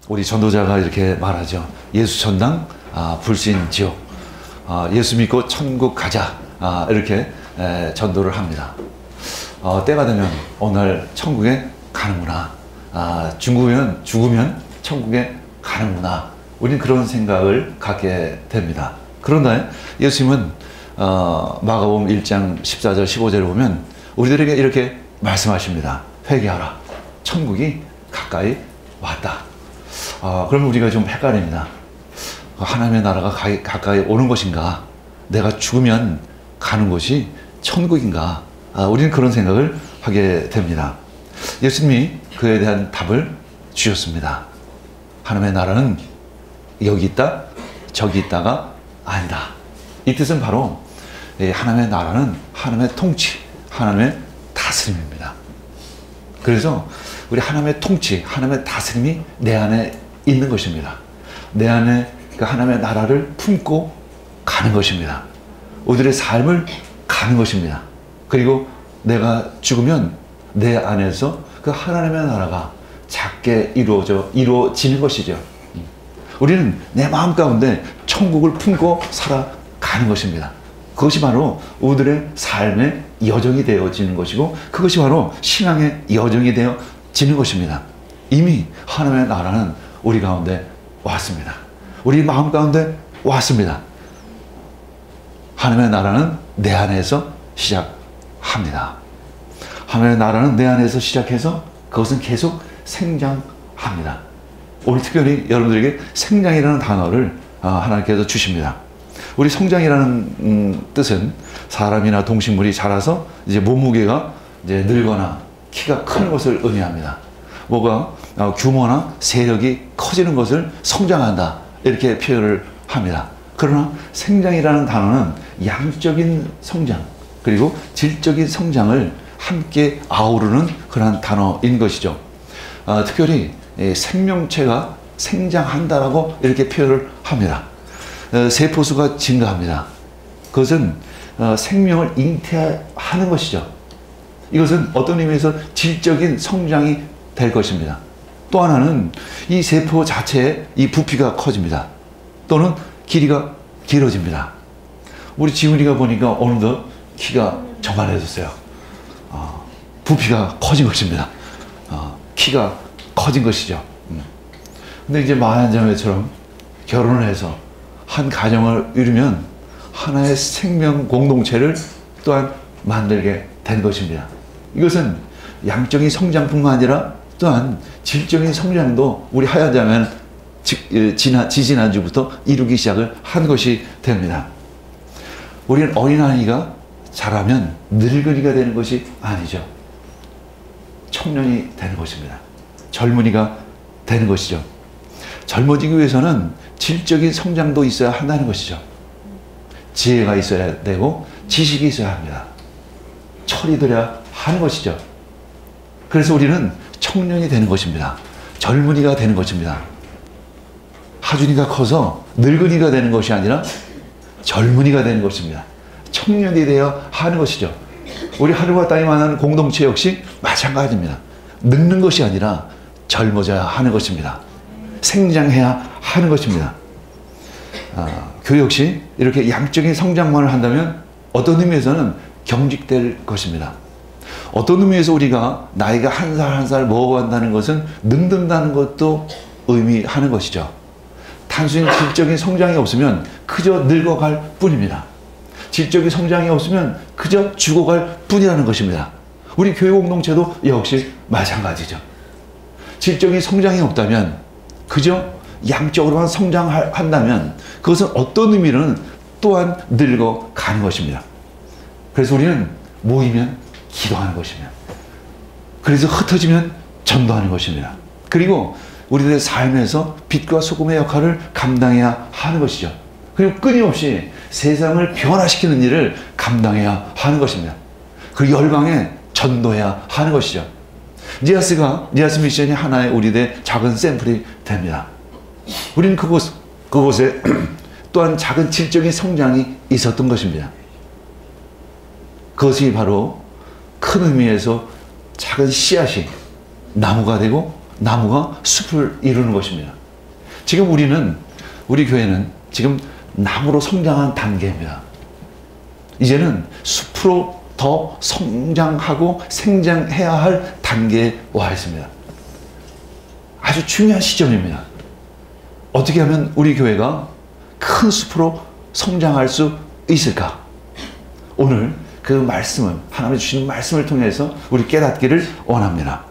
우리 전도자가 이렇게 말하죠. 예수 천당, 불신 지옥. 예수 믿고 천국 가자. 이렇게 전도를 합니다. 때가 되면 오늘 천국에 가는구나. 죽으면 천국에 가는구나. 우리는 그런 생각을 갖게 됩니다. 그런데 예수님은 마가복음 1장 14절 15절을 보면 우리들에게 이렇게 말씀하십니다. 회개하라. 천국이 가까이 왔다. 그러면 우리가 좀 헷갈립니다. 하나님의 나라가 가까이 오는 것인가? 내가 죽으면 가는 곳이 천국인가? 우리는 그런 생각을 하게 됩니다. 예수님이 그에 대한 답을 주셨습니다. 하나님의 나라는 여기 있다, 저기 있다가 아니다. 이 뜻은 바로 하나님의 나라는 하나님의 통치, 하나님의 다스림입니다. 그래서 우리 하나님의 통치, 하나님의 다스림이 내 안에 있는 것입니다. 내 안에 그 하나님의 나라를 품고 가는 것입니다. 우리들의 삶을 가는 것입니다. 그리고 내가 죽으면 내 안에서 그 하나님의 나라가 작게 이루어지는 것이죠. 우리는 내 마음 가운데 천국을 품고 살아가는 것입니다. 그것이 바로 우리들의 삶의 여정이 되어지는 것이고 그것이 바로 신앙의 여정이 되어지는 것입니다. 이미 하나님의 나라는 우리 가운데 왔습니다. 우리 마음 가운데 왔습니다. 하나님의 나라는 내 안에서 시작합니다. 하나님의 나라는 내 안에서 시작해서 그것은 계속 생장합니다. 오늘 특별히 여러분들에게 생장이라는 단어를 하나님께서 주십니다. 우리 성장이라는 뜻은 사람이나 동식물이 자라서 이제 몸무게가 이제 늘거나 키가 크는 것을 의미합니다. 뭐가 규모나 세력이 커지는 것을 성장한다 이렇게 표현을 합니다. 그러나 생장이라는 단어는 양적인 성장 그리고 질적인 성장을 함께 아우르는 그런 단어인 것이죠. 특별히 생명체가 생장한다라고 이렇게 표현을 합니다. 세포수가 증가합니다. 그것은 생명을 잉태하는 것이죠. 이것은 어떤 의미에서 질적인 성장이 될 것입니다. 또 하나는 이 세포 자체의 이 부피가 커집니다. 또는 길이가 길어집니다. 우리 지훈이가 보니까 어느덧 키가 저만해졌어요. 부피가 커진 것입니다. 키가 커진 것이죠. 근데 이제 마한자매처럼 결혼을 해서 한 가정을 이루면 하나의 생명 공동체를 또한 만들게 된 것입니다. 이것은 양적인 성장뿐만 아니라 또한 질적인 성장도 우리 하얀자매는 지지난주부터 이루기 시작을 한 것이 됩니다. 우리는 어린아이가 자라면 늙은이가 되는 것이 아니죠. 청년이 되는 것입니다. 젊은이가 되는 것이죠. 젊어지기 위해서는 질적인 성장도 있어야 한다는 것이죠. 지혜가 있어야 되고 지식이 있어야 합니다. 철이 들어야 하는 것이죠. 그래서 우리는 청년이 되는 것입니다. 젊은이가 되는 것입니다. 하준이가 커서 늙은이가 되는 것이 아니라 젊은이가 되는 것입니다. 청년이 되어 하는 것이죠. 우리 하늘과 땅이 만나는 공동체 역시 마찬가지입니다. 늙는 것이 아니라 젊어져야 하는 것입니다. 생장해야 하는 것입니다. 교회 역시 이렇게 양적인 성장만을 한다면 어떤 의미에서는 경직될 것입니다. 어떤 의미에서 우리가 나이가 한 살 한 살 먹어간다는 것은 늙는다는 것도 의미하는 것이죠. 단순히 질적인 성장이 없으면 그저 늙어갈 뿐입니다. 질적인 성장이 없으면 그저 죽어갈 뿐이라는 것입니다. 우리 교회 공동체도 역시 마찬가지죠. 질적인 성장이 없다면 그저 양적으로만 성장한다면 그것은 어떤 의미로는 또한 늙어가는 것입니다. 그래서 우리는 모이면 기도하는 것입니다. 그래서 흩어지면 전도하는 것입니다. 그리고 우리들의 삶에서 빛과 소금의 역할을 감당해야 하는 것이죠. 그리고 끊임없이 세상을 변화시키는 일을 감당해야 하는 것입니다. 그리고 열방에 전도해야 하는 것이죠. 니아스 미션이 하나의 우리들의 작은 샘플이 됩니다. 우리는 그곳에 또한 작은 질적인 성장이 있었던 것입니다. 그것이 바로 큰 의미에서 작은 씨앗이 나무가 되고 나무가 숲을 이루는 것입니다. 지금 우리 교회는 지금 나무로 성장한 단계입니다. 이제는 숲으로 더 성장하고 생장해야 할 단계에 와 있습니다. 아주 중요한 시점입니다. 어떻게 하면 우리 교회가 큰 숲으로 성장할 수 있을까? 오늘 그 말씀을, 하나님이 주시는 말씀을 통해서 우리 깨닫기를 원합니다.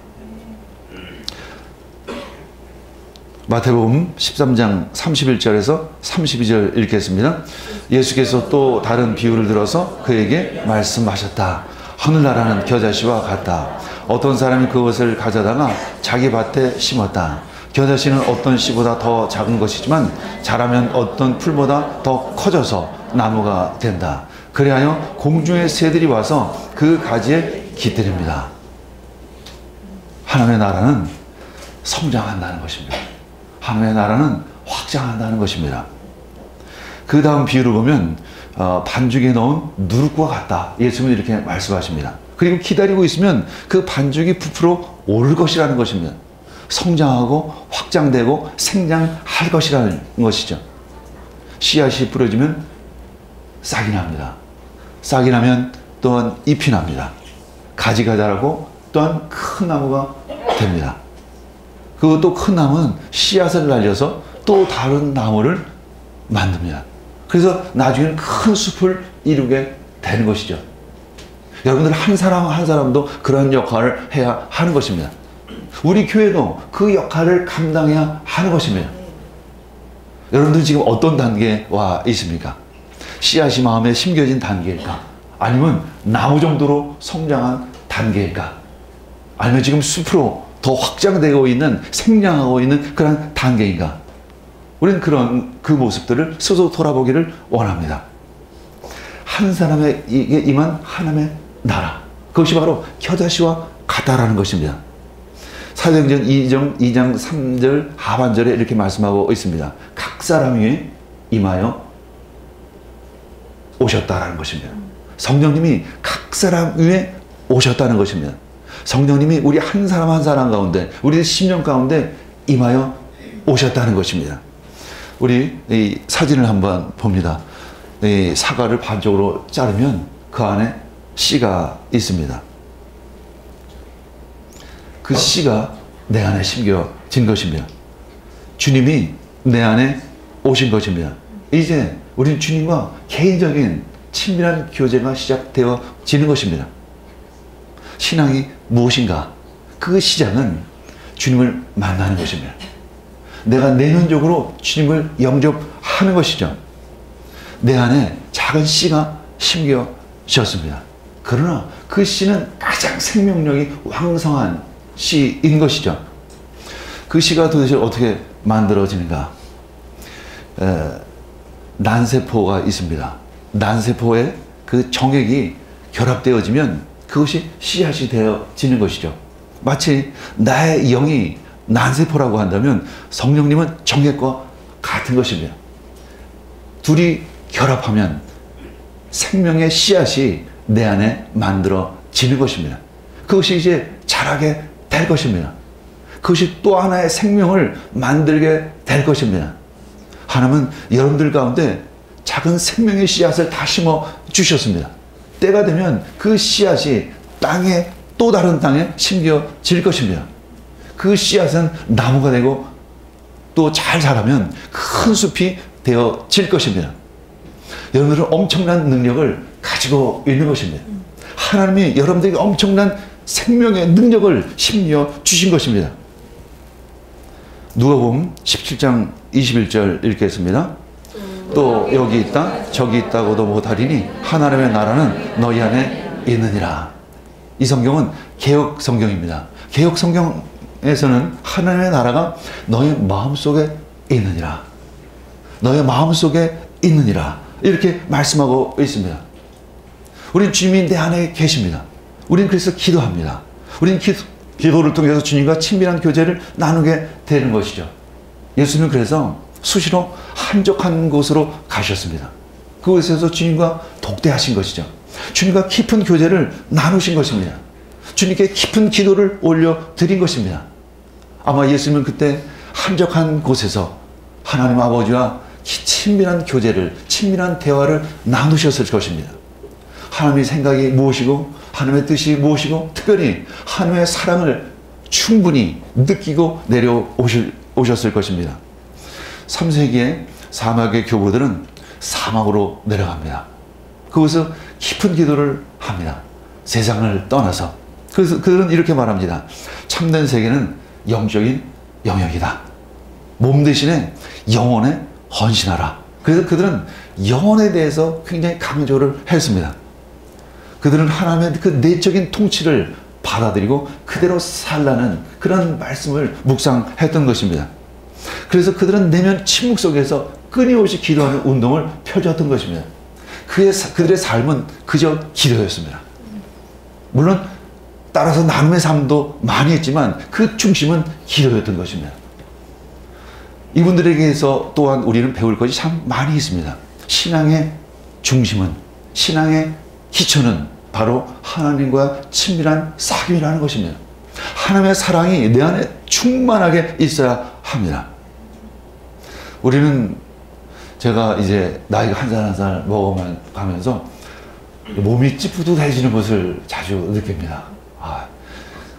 마태복음 13장 31절에서 32절 읽겠습니다. 예수께서 또 다른 비유를 들어서 그에게 말씀하셨다. 하늘나라는 겨자씨와 같다. 어떤 사람이 그것을 가져다가 자기 밭에 심었다. 겨자씨는 어떤 씨보다 더 작은 것이지만 자라면 어떤 풀보다 더 커져서 나무가 된다. 그리하여 공중의 새들이 와서 그 가지에 깃들입니다. 하나님의 나라는 성장한다는 것입니다. 하나님의 나라는 확장한다는 것입니다. 그 다음 비유를 보면 반죽에 넣은 누룩과 같다. 예수님은 이렇게 말씀하십니다. 그리고 기다리고 있으면 그 반죽이 부풀어 오를 것이라는 것입니다. 성장하고 확장되고 생장할 것이라는 것이죠. 씨앗이 부러지면 싹이 납니다. 싹이 나면 또한 잎이 납니다. 가지가 자라고 또한 큰 나무가 됩니다. 그것도 큰 나무는 씨앗을 날려서 또 다른 나무를 만듭니다. 그래서 나중에는 큰 숲을 이루게 되는 것이죠. 여러분들 한 사람 한 사람도 그런 역할을 해야 하는 것입니다. 우리 교회도 그 역할을 감당해야 하는 것입니다. 여러분들 지금 어떤 단계에 와 있습니까? 씨앗이 마음에 심겨진 단계일까? 아니면 나무 정도로 성장한 단계일까? 아니면 지금 숲으로 더 확장되고 있는, 생장하고 있는 그런 단계인가? 우리는 그 모습들을 스스로 돌아보기를 원합니다. 한 사람에게 임한 하나님의 나라, 그것이 바로 겨자씨와 같다라는 것입니다. 사도행전 2장 3절 하반절에 이렇게 말씀하고 있습니다. 각 사람 위에 임하여 오셨다라는 것입니다. 성령님이 각 사람 위에 오셨다는 것입니다. 성령님이 우리 한 사람 한 사람 가운데, 우리 심령 가운데 임하여 오셨다는 것입니다. 우리 이 사진을 한번 봅니다. 이 사과를 반쪽으로 자르면 그 안에 씨가 있습니다. 그 씨가 내 안에 심겨진 것입니다. 주님이 내 안에 오신 것입니다. 이제 우리는 주님과 개인적인 친밀한 교제가 시작되어지는 것입니다. 신앙이 무엇인가? 그 시작은 주님을 만나는 것입니다. 내가 내면적으로 주님을 영접하는 것이죠. 내 안에 작은 씨가 심겨졌습니다. 그러나 그 씨는 가장 생명력이 왕성한 씨인 것이죠. 그 씨가 도대체 어떻게 만들어지는가? 난세포가 있습니다. 난세포에 그 정액이 결합되어지면 그것이 씨앗이 되어지는 것이죠. 마치 나의 영이 난세포라고 한다면 성령님은 정액과 같은 것입니다. 둘이 결합하면 생명의 씨앗이 내 안에 만들어지는 것입니다. 그것이 이제 자라게 될 것입니다. 그것이 또 하나의 생명을 만들게 될 것입니다. 하나님은 여러분들 가운데 작은 생명의 씨앗을 다 심어 주셨습니다. 때가 되면 그 씨앗이 땅에, 또 다른 땅에 심겨질 것입니다. 그 씨앗은 나무가 되고 또 잘 자라면 큰 숲이 되어질 것입니다. 여러분들은 엄청난 능력을 가지고 있는 것입니다. 하나님이 여러분들에게 엄청난 생명의 능력을 심겨 주신 것입니다. 누가복음 17장 21절 읽겠습니다. 또 여기 있다 저기 있다고도 못하리니 하나님의 나라는 너희 안에 있느니라. 이 성경은 개역 성경입니다. 개역 성경에서는 하나님의 나라가 너희 마음속에 있느니라, 너희 마음속에 있느니라 이렇게 말씀하고 있습니다. 우린 주님이 내 안에 계십니다. 우린 그래서 기도합니다. 우린 기도를 통해서 주님과 친밀한 교제를 나누게 되는 것이죠. 예수님은 그래서 수시로 한적한 곳으로 가셨습니다. 그곳에서 주님과 독대하신 것이죠. 주님과 깊은 교제를 나누신 것입니다. 주님께 깊은 기도를 올려드린 것입니다. 아마 예수님은 그때 한적한 곳에서 하나님 아버지와 친밀한 교제를, 친밀한 대화를 나누셨을 것입니다. 하나님의 생각이 무엇이고 하나님의 뜻이 무엇이고 특별히 하나님의 사랑을 충분히 느끼고 내려오셨을 것입니다. 3세기의 사막의 교부들은 사막으로 내려갑니다. 거기서 깊은 기도를 합니다. 세상을 떠나서. 그래서 그들은 이렇게 말합니다. 참된 세계는 영적인 영역이다. 몸 대신에 영혼에 헌신하라. 그래서 그들은 영혼에 대해서 굉장히 강조를 했습니다. 그들은 하나님의 그 내적인 통치를 받아들이고 그대로 살라는 그런 말씀을 묵상했던 것입니다. 그래서 그들은 내면 침묵 속에서 끊임없이 기도하는 운동을 펼쳤던 것입니다. 그들의 삶은 그저 기도였습니다. 물론 따라서 나눔의 삶도 많이 했지만 그 중심은 기도였던 것입니다. 이분들에게서 또한 우리는 배울 것이 참 많이 있습니다. 신앙의 중심은, 신앙의 기초는 바로 하나님과 친밀한 사귐이라는 것입니다. 하나님의 사랑이 내 안에 충만하게 있어야 합니다. 우리는 제가 이제 나이가 한 살 한 살 먹어가면서 몸이 찌뿌둥해지는 것을 자주 느낍니다.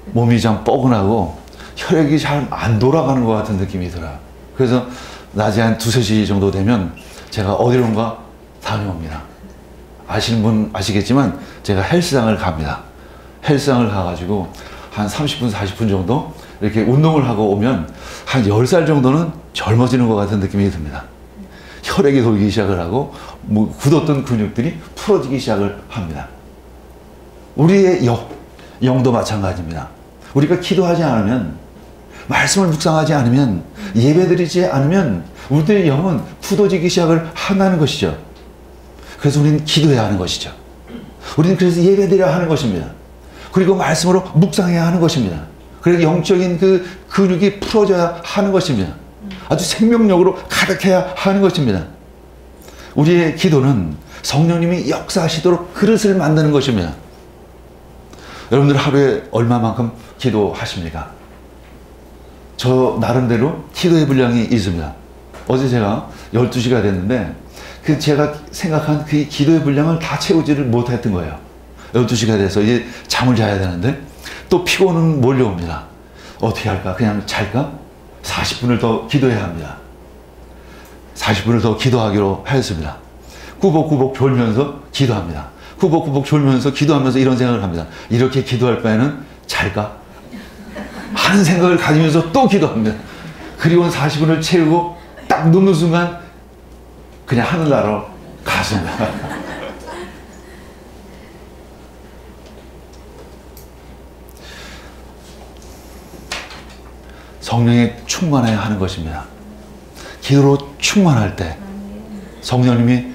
몸이 좀 뻐근하고 혈액이 잘 안 돌아가는 것 같은 느낌이 들어요. 그래서 낮에 한 2, 3시 정도 되면 제가 어디론가 다녀옵니다. 아시는 분 아시겠지만 제가 헬스장을 갑니다. 헬스장을 가가지고 한 30분, 40분 정도 이렇게 운동을 하고 오면 한 10살 정도는 젊어지는 것 같은 느낌이 듭니다. 혈액이 돌기 시작을 하고 굳었던 근육들이 풀어지기 시작을 합니다. 우리의 영도 마찬가지입니다. 우리가 기도하지 않으면, 말씀을 묵상하지 않으면, 예배드리지 않으면 우리들의 영은 굳어지기 시작을 한다는 것이죠. 그래서 우리는 기도해야 하는 것이죠. 우리는 그래서 예배드려야 하는 것입니다. 그리고 말씀으로 묵상해야 하는 것입니다. 그래서 영적인 그 근육이 풀어져야 하는 것입니다. 아주 생명력으로 가득해야 하는 것입니다. 우리의 기도는 성령님이 역사하시도록 그릇을 만드는 것입니다. 여러분들 하루에 얼마만큼 기도하십니까? 저 나름대로 기도의 분량이 있습니다. 어제 제가 12시가 됐는데 제가 생각한 그 기도의 분량을 다 채우지를 못했던 거예요. 12시가 돼서 이제 잠을 자야 되는데 또 피곤은 몰려옵니다. 어떻게 할까? 그냥 잘까? 40분을 더 기도해야 합니다. 40분을 더 기도하기로 했습니다. 꾸벅꾸벅 졸면서 기도합니다. 꾸벅꾸벅 졸면서 기도하면서 이런 생각을 합니다. 이렇게 기도할 바에는 잘까? 하는 생각을 가지면서 또 기도합니다. 그리고 40분을 채우고 딱 눕는 순간 그냥 하늘나라로 갔습니다. 성령에 충만해야 하는 것입니다. 기도로 충만할 때 성령님이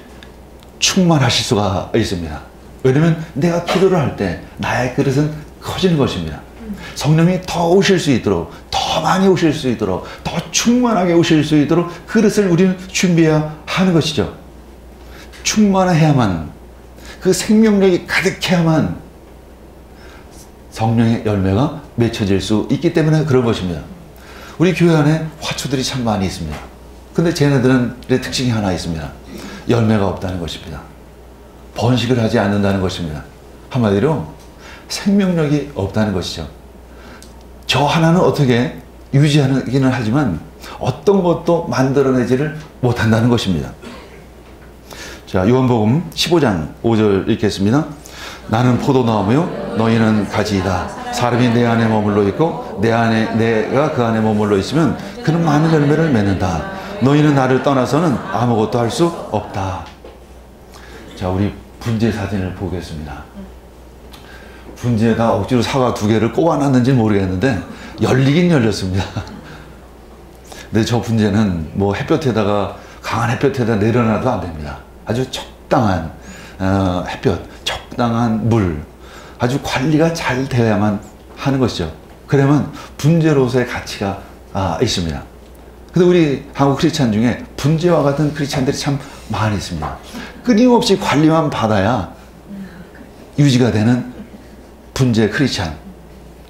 충만하실 수가 있습니다. 왜냐하면 내가 기도를 할 때 나의 그릇은 커지는 것입니다. 성령이 더 오실 수 있도록, 더 많이 오실 수 있도록, 더 충만하게 오실 수 있도록 그릇을 우리는 준비해야 하는 것이죠. 충만해야만, 그 생명력이 가득해야만 성령의 열매가 맺혀질 수 있기 때문에 그런 것입니다. 우리 교회 안에 화초들이 참 많이 있습니다. 근데 쟤네들의 특징이 하나 있습니다. 열매가 없다는 것입니다. 번식을 하지 않는다는 것입니다. 한마디로 생명력이 없다는 것이죠. 저 하나는 어떻게 유지하기는 하지만 어떤 것도 만들어내지를 못한다는 것입니다. 자, 요한복음 15장 5절 읽겠습니다. 나는 포도나무요 너희는 가지이다. 사람이 내 안에 머물러 있고 내가 그 안에 머물러 있으면 그는 많은 열매를 맺는다. 너희는 나를 떠나서는 아무것도 할 수 없다. 자, 우리 분재 사진을 보겠습니다. 분재에다 억지로 사과 2개를 꼽아놨는지 모르겠는데 열리긴 열렸습니다. 근데 저 분재는 뭐 햇볕에다가, 강한 햇볕에다 내려놔도 안 됩니다. 아주 적당한 햇볕, 적당한 물, 아주 관리가 잘 되어야만 하는 것이죠. 그러면 분재로서의 가치가 있습니다. 근데 우리 한국 크리스찬 중에 분재와 같은 크리스찬들이 참 많이 있습니다. 끊임없이 관리만 받아야 유지가 되는 분재 크리스찬.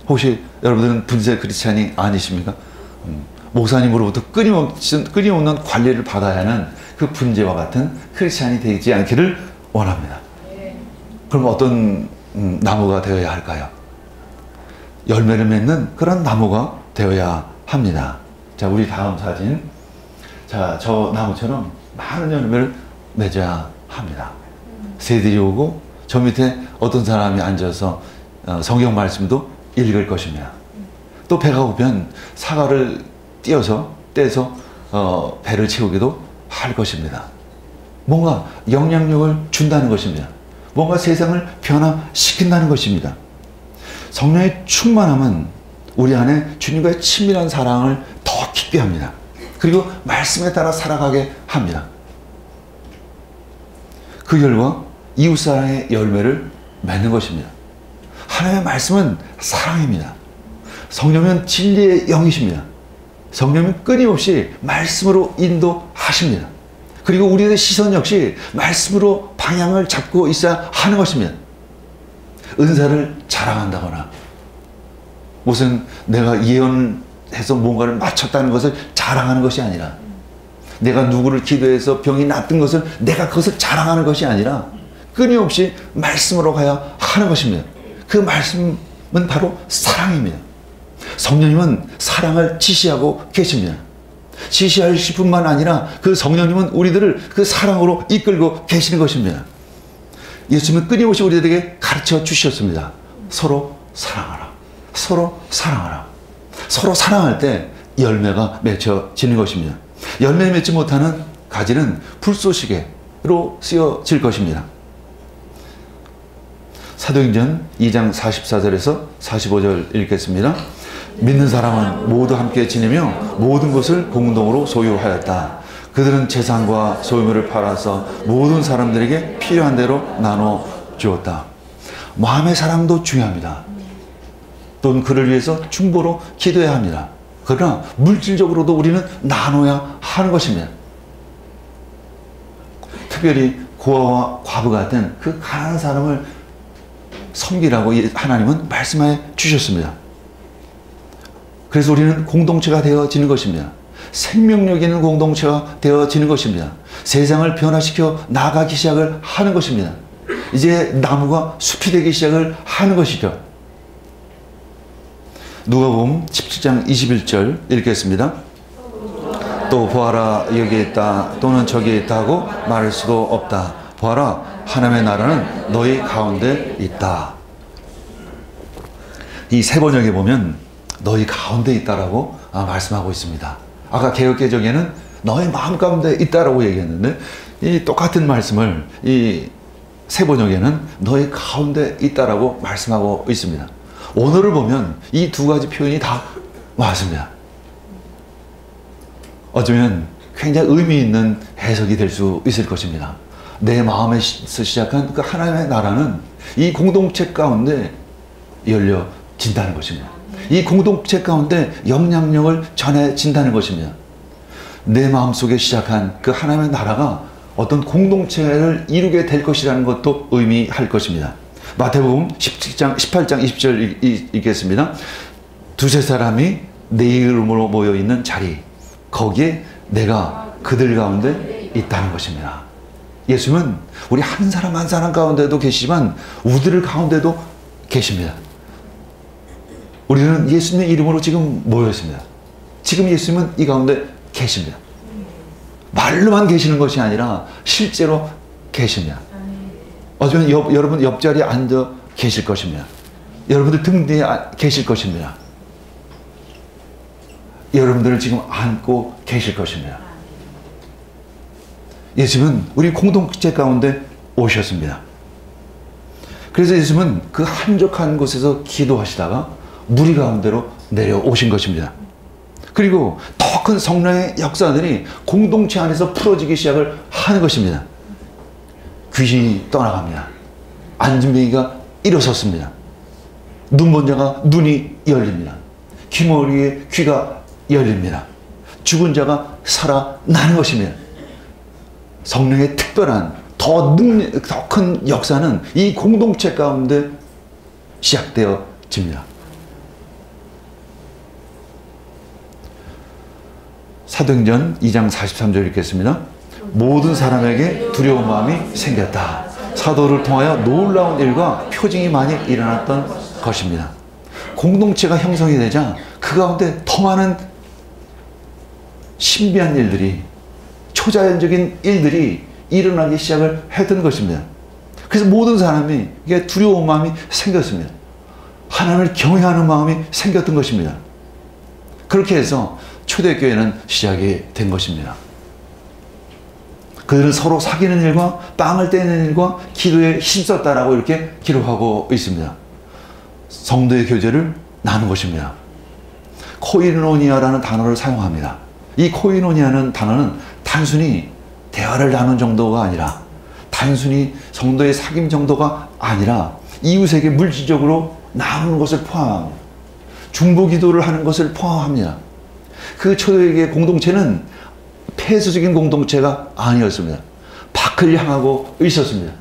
혹시 여러분들은 분재 크리스찬이 아니십니까? 목사님으로부터 끊임없는 관리를 받아야 하는 그 분재와 같은 크리스찬이 되지 않기를 원합니다. 그럼 어떤 나무가 되어야 할까요? 열매를 맺는 그런 나무가 되어야 합니다. 자, 우리 다음 사진. 자, 저 나무처럼 많은 열매를 맺어야 합니다. 새들이 오고 저 밑에 어떤 사람이 앉아서 성경 말씀도 읽을 것입니다. 또 배가 고프면 사과를 떼서 배를 채우기도 할 것입니다. 뭔가 영향력을 준다는 것입니다. 뭔가 세상을 변화시킨다는 것입니다. 성령의 충만함은 우리 안에 주님과의 친밀한 사랑을 더 깊게 합니다. 그리고 말씀에 따라 살아가게 합니다. 그 결과 이웃사랑의 열매를 맺는 것입니다. 하나님의 말씀은 사랑입니다. 성령은 진리의 영이십니다. 성령은 끊임없이 말씀으로 인도하십니다. 그리고 우리의 시선 역시 말씀으로 방향을 잡고 있어야 하는 것입니다. 은사를 자랑한다거나 무슨 내가 예언해서 뭔가를 마쳤다는 것을 자랑하는 것이 아니라, 내가 누구를 기도해서 병이 낫던 것을 내가 그것을 자랑하는 것이 아니라 끊임없이 말씀으로 가야 하는 것입니다. 그 말씀은 바로 사랑입니다. 성령님은 사랑을 지시하고 계십니다. 지시하실 뿐만 아니라 그 성령님은 우리들을 그 사랑으로 이끌고 계시는 것입니다. 예수님은 끊임없이 우리들에게 가르쳐 주셨습니다. 서로 사랑하라. 서로 사랑하라. 서로 사랑할 때 열매가 맺혀지는 것입니다. 열매 맺지 못하는 가지는 불쏘시개로 쓰여질 것입니다. 사도행전 2장 44절에서 45절 읽겠습니다. 믿는 사람은 모두 함께 지내며 모든 것을 공동으로 소유하였다. 그들은 재산과 소유물을 팔아서 모든 사람들에게 필요한 대로 나눠 주었다. 마음의 사랑도 중요합니다. 또는 그를 위해서 중보로 기도해야 합니다. 그러나 물질적으로도 우리는 나눠야 하는 것입니다. 특별히 고아와 과부 같은 그 가난한 사람을 섬기라고 하나님은 말씀해 주셨습니다. 그래서 우리는 공동체가 되어지는 것입니다. 생명력 있는 공동체가 되어지는 것입니다. 세상을 변화시켜 나가기 시작을 하는 것입니다. 이제 나무가 숲이 되기 시작을 하는 것이죠. 누가복음 17장 21절 읽겠습니다. 또 보아라 여기 있다 또는 저기 있다 하고 말할 수도 없다. 보아라 하나님의 나라는 너희 가운데 있다. 이 세 번역에 보면 너희 가운데 있다라고 말씀하고 있습니다. 아까 개역개정에는 너희 마음 가운데 있다라고 얘기했는데 이 똑같은 말씀을 이 세 번역에는 너희 가운데 있다라고 말씀하고 있습니다. 오늘을 보면 이 두 가지 표현이 다 맞습니다. 어쩌면 굉장히 의미 있는 해석이 될 수 있을 것입니다. 내 마음에서 시작한 그 하나님의 나라는 이 공동체 가운데 열려진다는 것입니다. 이 공동체 가운데 영향력을 전해진다는 것입니다. 내 마음속에 시작한 그 하나님의 나라가 어떤 공동체를 이루게 될 것이라는 것도 의미할 것입니다. 마태복음 18장 20절 읽겠습니다. 두세 사람이 내 이름으로 모여있는 자리, 거기에 내가 그들 가운데 있다는 것입니다. 예수님은 우리 한 사람 한 사람 가운데도 계시지만 우리들 가운데도 계십니다. 우리는 예수님의 이름으로 지금 모여 있습니다. 지금 예수님은 이 가운데 계십니다. 말로만 계시는 것이 아니라 실제로 계십니다. 어쩌면 여러분 옆자리에 앉아 계실 것입니다. 여러분들 등 뒤에 계실 것입니다. 여러분들을 지금 안고 계실 것입니다. 예수님은 우리 공동체 가운데 오셨습니다. 그래서 예수님은 그 한적한 곳에서 기도하시다가 무리 가운데로 내려오신 것입니다. 그리고 더 큰 성령의 역사들이 공동체 안에서 풀어지기 시작을 하는 것입니다. 귀신이 떠나갑니다. 안진뱅이가 일어섰습니다. 눈먼 자가 눈이 열립니다. 귀머리에 귀가 열립니다. 죽은 자가 살아나는 것입니다. 성령의 특별한 더 큰 역사는 이 공동체 가운데 시작되어집니다. 사도행전 2장 43절 읽겠습니다. 모든 사람에게 두려운 마음이 생겼다. 사도를 통하여 놀라운 일과 표징이 많이 일어났던 것입니다. 공동체가 형성이 되자 그 가운데 더 많은 신비한 일들이, 초자연적인 일들이 일어나기 시작을 했던 것입니다. 그래서 모든 사람이 이게 두려운 마음이 생겼습니다. 하나님을 경외하는 마음이 생겼던 것입니다. 그렇게 해서 초대교회는 시작이 된 것입니다. 그들은 서로 사귀는 일과 빵을 떼는 일과 기도에 힘썼다라고 이렇게 기록하고 있습니다. 성도의 교제를 나눈 것입니다. 코이노니아라는 단어를 사용합니다. 이 코이노니아는 단어는 단순히 대화를 나눈 정도가 아니라, 단순히 성도의 사귐 정도가 아니라 이웃에게 물질적으로 나누는 것을 포함합니다. 중보기도를 하는 것을 포함합니다. 그 초대교회 공동체는 폐쇄적인 공동체가 아니었습니다. 밖을 향하고 있었습니다.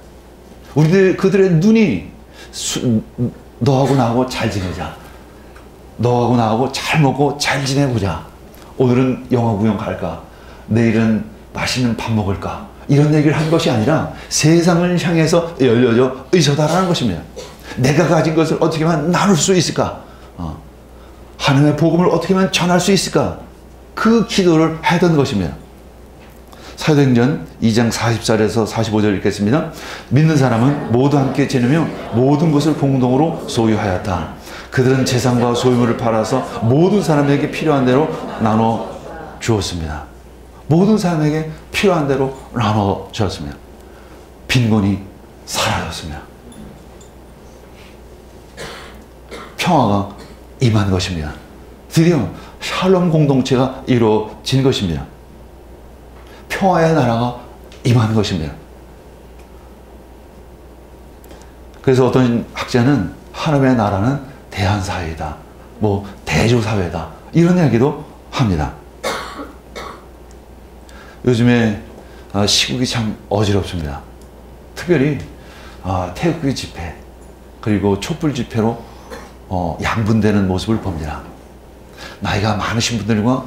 그들의 눈이 너하고 나하고 잘 지내자. 너하고 나하고 잘 먹고 잘 지내보자. 오늘은 영화 구경 갈까? 내일은 맛있는 밥 먹을까? 이런 얘기를 한 것이 아니라 세상을 향해서 열려져 있었다라는 것입니다. 내가 가진 것을 어떻게 하면 나눌 수 있을까? 하나님의 복음을 어떻게 하면 전할 수 있을까? 그 기도를 하던 것입니다. 사도행전 2장 44절에서 45절 읽겠습니다. 믿는 사람은 모두 함께 지내며 모든 것을 공동으로 소유하였다. 그들은 재산과 소유물을 팔아서 모든 사람에게 필요한 대로 나눠 주었습니다. 모든 사람에게 필요한 대로 나눠 주었습니다. 빈곤이 사라졌습니다. 평화가 임한 것입니다. 드디어 샬롬 공동체가 이루어진 것입니다. 평화의 나라가 임한 것입니다. 그래서 어떤 학자는 하나님의 나라는 대한사회이다, 대조사회다, 이런 이야기도 합니다. 요즘에 시국이 참 어지럽습니다. 특별히 태극기 집회 그리고 촛불 집회로 양분되는 모습을 봅니다. 나이가 많으신 분들과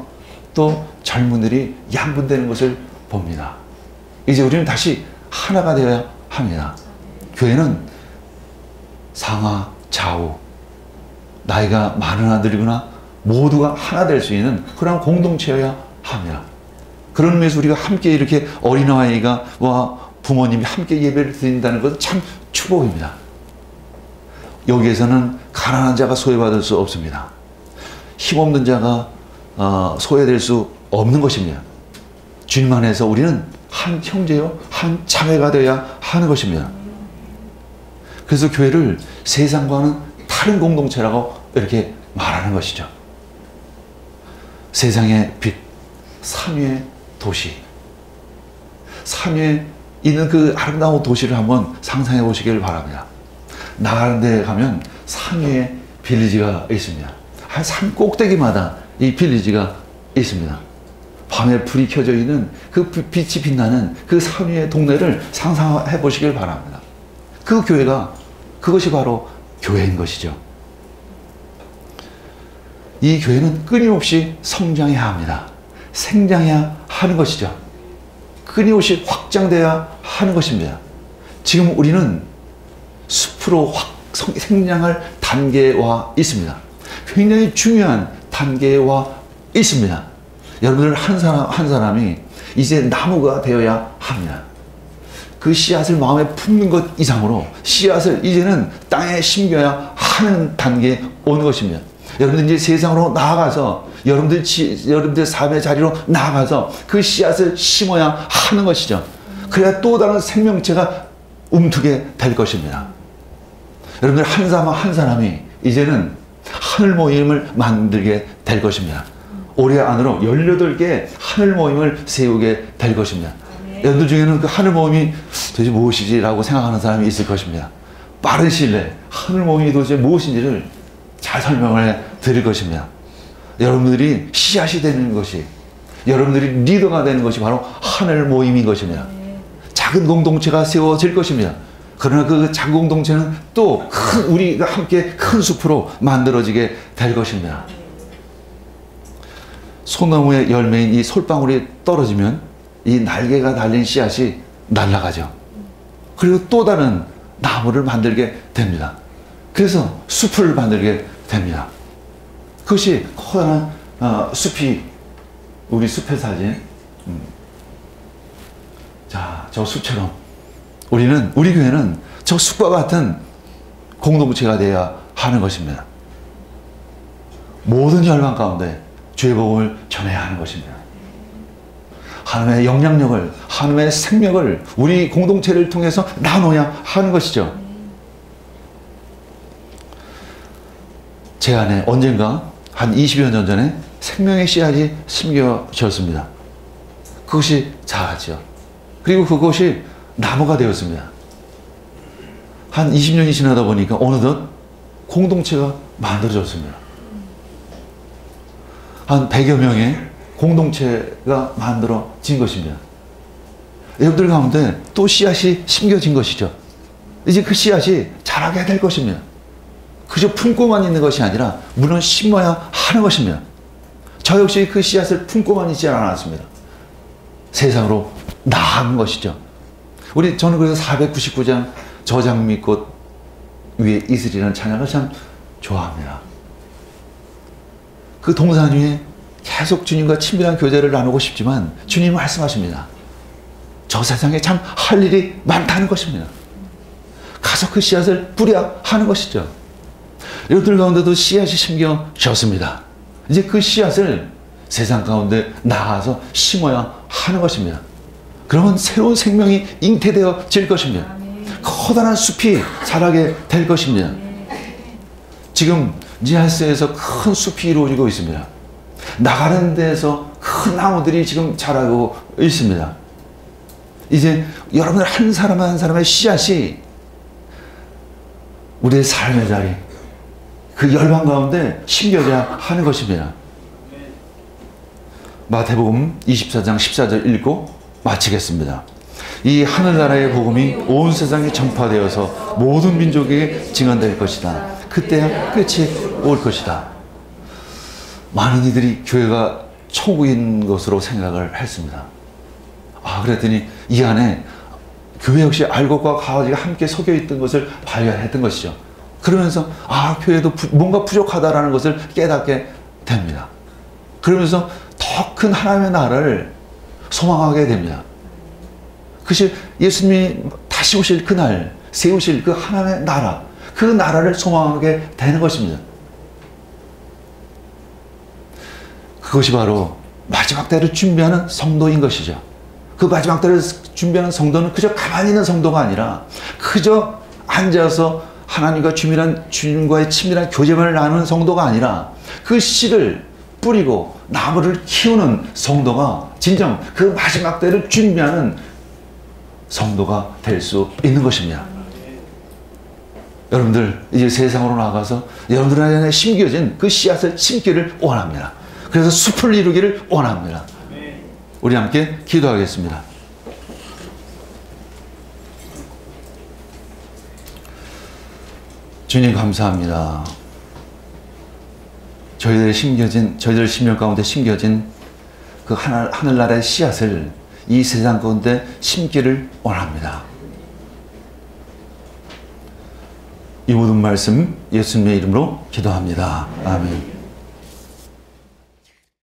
또 젊은들이 양분되는 것을 봅니다. 이제 우리는 다시 하나가 되어야 합니다. 교회는 상하 좌우 나이가 많으나 늙으나 모두가 하나 될 수 있는 그런 공동체여야 합니다. 그런 의미에서 우리가 함께 이렇게 어린아이가 부모님이 함께 예배를 드린다는 것은 참 축복입니다. 여기에서는 가난한 자가 소외받을 수 없습니다. 힘없는 자가 소외될 수 없는 것입니다. 주님 안에서 우리는 한 형제요 한 자매가 되어야 하는 것입니다. 그래서 교회를 세상과는 다른 공동체라고 이렇게 말하는 것이죠. 세상의 빛, 산 위의 도시. 산 위에 있는 그 아름다운 도시를 한번 상상해 보시길 바랍니다. 나가는 데 가면 산 위에 빌리지가 있습니다. 한 산 꼭대기마다 이 빌리지가 있습니다. 밤에 불이 켜져 있는 그 빛이 빛나는 그 산 위의 동네를 상상해 보시길 바랍니다. 그 교회가, 그것이 바로 교회인 것이죠. 이 교회는 끊임없이 성장해야 합니다. 생장해야 하는 것이죠. 끊임없이 확장돼야 하는 것입니다. 지금 우리는 숲으로 생장할 단계에 와 있습니다. 굉장히 중요한 단계에 와 있습니다. 여러분들 한 사람이 이제 나무가 되어야 합니다. 그 씨앗을 마음에 품는 것 이상으로 씨앗을 이제는 땅에 심겨야 하는 단계에 온 것입니다. 여러분들 이제 세상으로 나아가서 여러분들 삶의 자리로 나아가서 그 씨앗을 심어야 하는 것이죠. 그래야 또 다른 생명체가 움트게 될 것입니다. 여러분들 한 사람 한 사람이 이제는 하늘 모임을 만들게 될 것입니다. 올해 안으로 18개의 하늘 모임을 세우게 될 것입니다. 여러분들 중에는 그 하늘 모임이 도대체 무엇이지라고 생각하는 사람이 있을 것입니다. 빠른 시일 내에 하늘 모임이 도대체 무엇인지를 잘 설명을 드릴 것입니다. 여러분들이 씨앗이 되는 것이, 여러분들이 리더가 되는 것이 바로 하늘 모임인 것입니다. 작은 공동체가 세워질 것입니다. 그러나 그 작은 공동체는 또 우리가 함께 큰 숲으로 만들어지게 될 것입니다. 소나무의 열매인 이 솔방울이 떨어지면 이 날개가 달린 씨앗이 날아가죠. 그리고 또 다른 나무를 만들게 됩니다. 그래서 숲을 만들게 됩니다. 그것이 커다란 숲이 우리 숲의 사진. 자, 저 숲처럼 우리 교회는 저 숲과 같은 공동체가 되어야 하는 것입니다. 모든 열방 가운데 주의 복음을 전해야 하는 것입니다. 하나님의 영향력을, 하나님의 생명을 우리 공동체를 통해서 나눠야 하는 것이죠. 제 안에 언젠가 한 20여 년 전에 생명의 씨앗이 심겨졌습니다. 그것이 자랐죠. 그리고 그것이 나무가 되었습니다. 한 20년이 지나다 보니까 어느덧 공동체가 만들어졌습니다. 한 100여 명의 공동체가 만들어진 것입니다. 여러분들 가운데 또 씨앗이 심겨진 것이죠. 이제 그 씨앗이 자라게 될 것입니다. 그저 품고만 있는 것이 아니라 물론 심어야 하는 것입니다. 저 역시 그 씨앗을 품고만 있지 않았습니다. 세상으로 나아간 것이죠. 저는 그래서 499장 저 장미꽃 위에 이슬이라는 찬양을 참 좋아합니다. 그 동산 위에 계속 주님과 친밀한 교제를 나누고 싶지만 주님이 말씀하십니다. 저 세상에 참 할 일이 많다는 것입니다. 가서 그 씨앗을 뿌려야 하는 것이죠. 여러분들 가운데도 씨앗이 심겨졌습니다. 이제 그 씨앗을 세상 가운데 나가서 심어야 하는 것입니다. 그러면 새로운 생명이 잉태되어질 것입니다. 커다란 숲이 자라게 될 것입니다. 지금 니아스에서 큰 숲이 이루어지고 있습니다. 나가는 데에서 큰 나무들이 지금 자라고 있습니다. 이제 여러분들 한 사람 한 사람의 씨앗이 우리의 삶의 자리, 그 열방 가운데 심겨져야 하는 것입니다. 마태복음 24장 14절 읽고 마치겠습니다. 이 하늘나라의 복음이 온 세상에 전파되어서 모든 민족에게 증언될 것이다. 그때야 끝이 올 것이다. 많은 이들이 교회가 천국인 것으로 생각을 했습니다. 그랬더니 이 안에 교회 역시 알곡과 가지가 함께 섞여 있던 것을 발견했던 것이죠. 그러면서 교회도 뭔가 부족하다라는 것을 깨닫게 됩니다. 그러면서 더 큰 하나님의 나라를 소망하게 됩니다. 그것이 예수님이 다시 오실 그날 세우실 그 하나님의 나라, 그 나라를 소망하게 되는 것입니다. 그것이 바로 마지막 때를 준비하는 성도인 것이죠. 그 마지막 때를 준비하는 성도는 그저 가만히 있는 성도가 아니라 그저 앉아서 하나님과 주님과의 친밀한 교제만을 나누는 성도가 아니라 그 씨를 뿌리고 나무를 키우는 성도가 진정 그 마지막 때를 준비하는 성도가 될 수 있는 것입니다. 여러분들 이제 세상으로 나가서 여러분들 안에 심겨진 그 씨앗을 심기를 원합니다. 그래서 숲을 이루기를 원합니다. 우리 함께 기도하겠습니다. 주님 감사합니다. 저희들 심령 가운데 심겨진 그 하늘나라의 씨앗을 이 세상 가운데 심기를 원합니다. 이 모든 말씀 예수님의 이름으로 기도합니다. 아멘.